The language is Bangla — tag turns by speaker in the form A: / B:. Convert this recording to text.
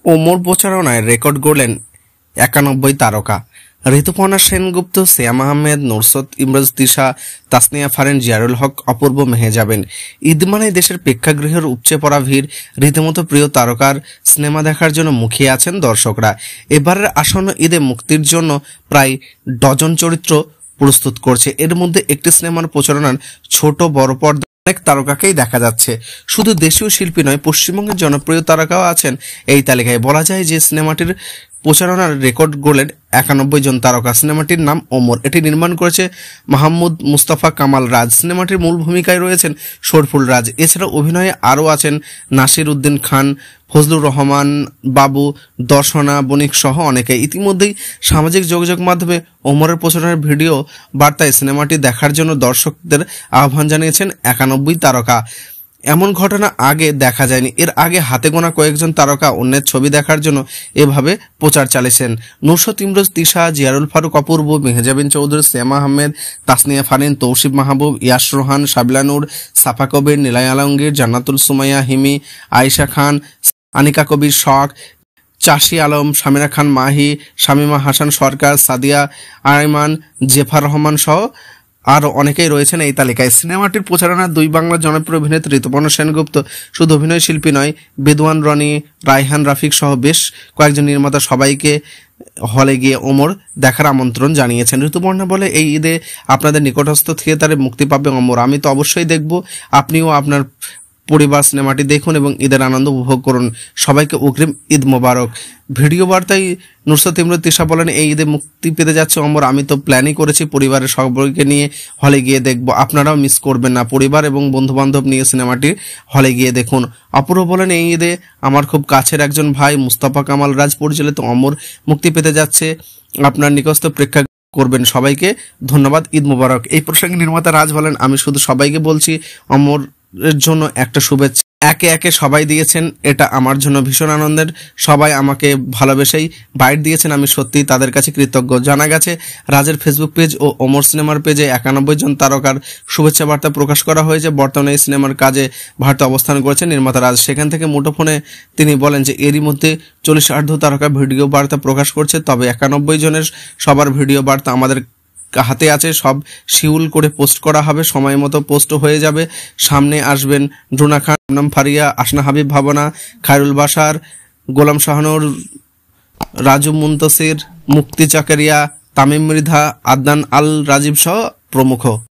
A: ওমর প্রচারণায় রেকর্ড গড়লেন 91 তারকা। ঋতুপর্ণা সেনগুপ্ত, সিয়াম আহমেদ, নুসরত ইমরোজ তিশা, তাসনিয়া ফারিন, জিয়ারুল হক, অপূর্ব মেহজাবিন। ঈদ মানে দেশের প্রেক্ষাগৃহের উপচে পড়া ভিড়। রীতিমতো প্রিয় তারকার সিনেমা দেখার জন্য মুখিয়ে আছেন দর্শকরা। এবারের আসন্ন ঈদে মুক্তির জন্য প্রায় ডজন চরিত্র প্রস্তুত করছে। এর মধ্যে একটি সিনেমার প্রচারণার ছোট বড় পর্দা অনেক তারকাকেই দেখা যাচ্ছে। শুধু দেশীয় শিল্পী নয়, পশ্চিমবঙ্গের জনপ্রিয় তারকাও আছেন এই তালিকায়। বলা যায় যে সিনেমাটির প্রচারণার রেকর্ড গড়লেন 91 জন তারকা। সিনেমাটির নাম ওমর। এটি নির্মাণ করেছে মাহমুদ মুস্তাফা কামাল রাজ। সিনেমাটির মূল ভূমিকায় রয়েছেন সরফুল রাজ। এছাড়া অভিনয়ে আরও আছেন নাসির উদ্দিন খান, ফজলুর রহমান বাবু, দর্শনা বণিক সহ অনেকে। ইতিমধ্যেই সামাজিক যোগাযোগ মাধ্যমে ওমরের প্রচারণার ভিডিও বার্তায় সিনেমাটি দেখার জন্য দর্শকদের আহ্বান জানিয়েছেন 91 তারকা। এমন ঘটনা আগে দেখা যায়নি। এর আগে হাতে গোনা কয়েকজন তারকা অন্যের ছবি দেখার জন্য এভাবে প্রচার চালিয়েছেন। নুসরত ইমরোজ তিশা, জিয়ারুল ফারুক, অপূর্ব, মেহজাবিন চৌধুরী, সিয়াম আহমেদ, তাসনিয়া ফারিন, তৌসিফ মাহবুব, ইয়াস রোহান, সাবিলা নূর, সাফা কবির, নিলয় আলমগীর, জান্নাতুল সুমাইয়া, হিমি, আয়েশা খান, আনিকা কবির শখ, চাষি আলম, সামিরা খান মাহি, শামিমা হাসান সরকার, সাদিয়া আইমান, জেফার রহমান সহ আরও অনেকেই রয়েছেন এই তালিকায়। সিনেমাটির প্রচারণায় দুই বাংলার জনপ্রিয় অভিনেত্রী ঋতুপর্ণা সেনগুপ্ত শুধু অভিনয় শিল্পী নয়, বেদওয়ান রনি, রায়হান রাফিক সহ বেশ কয়েকজন নির্মাতা সবাইকে হলে গিয়ে ওমর দেখার আমন্ত্রণ জানিয়েছেন। ঋতুপর্ণা বলে, এই ঈদে আপনাদের নিকটস্থ থিয়েটারে মুক্তি পাবে ওমর। আমি তো অবশ্যই দেখব। আপনিও আপনার পরিবার সিনেমাটি দেখুন এবং ঈদের আনন্দ উপভোগ করুন। সবাইকে অগ্রিম ঈদ মোবারক। ভিডিও বার্তায় নুসরত ইমরোজ তিশা বলেন, এই ঈদে মুক্তি পেতে যাচ্ছে ওমর। আমি তো প্ল্যানই করেছি পরিবারের সবাইকে নিয়ে হলে গিয়ে দেখব। আপনারাও মিস করবেন না। পরিবার এবং বন্ধু বান্ধব নিয়ে সিনেমাটি হলে গিয়ে দেখুন। অপূর্ব বলেন, এই ঈদে আমার খুব কাছের একজন ভাই মুস্তাফা কামাল রাজ পরিচালিত ওমর মুক্তি পেতে যাচ্ছে। আপনার নিকটস্থ প্রেক্ষা করবেন। সবাইকে ধন্যবাদ, ঈদ মোবারক। এই প্রসঙ্গে নির্মাতা রাজ বলেন, আমি শুধু সবাইকে বলছি ওমর এর জন্য একটা শুভেচ্ছা একে একে সবাই দিয়েছেন। এটা আমার জন্য ভীষণ আনন্দের। সবাই আমাকে ভালোবেসেই বাইট দিয়েছেন। আমি সত্যিই তাদের কাছে কৃতজ্ঞ। জানা গেছে রাজের ফেসবুক পেজ ও ওমর সিনেমার পেজে 91 জন তারকার শুভেচ্ছা বার্তা প্রকাশ করা হয়েছে। বর্তমানে এই সিনেমার কাজে ভারতে অবস্থান করেছেন নির্মাতা রাজ। সেখান থেকে মুঠোফোনে তিনি বলেন যে এরই মধ্যে 40 তারকা ভিডিও বার্তা প্রকাশ করছে। তবে 91 জনের সবার ভিডিও বার্তা আমাদের হাতে আছে। সব শিউল করে পোস্ট করা হবে, সময় মতো পোস্ট হয়ে যাবে। সামনে আসবেন রুনা খান, নাম ফারিয়া, আসনা হাবিব, ভাবনা, খায়রুল বাশার, গোলাম শাহনুর, রাজু মুনতাসির, মুক্তি চাকারিয়া, তামিম মৃধা, আদনান আল রাজীব সহ প্রমুখ।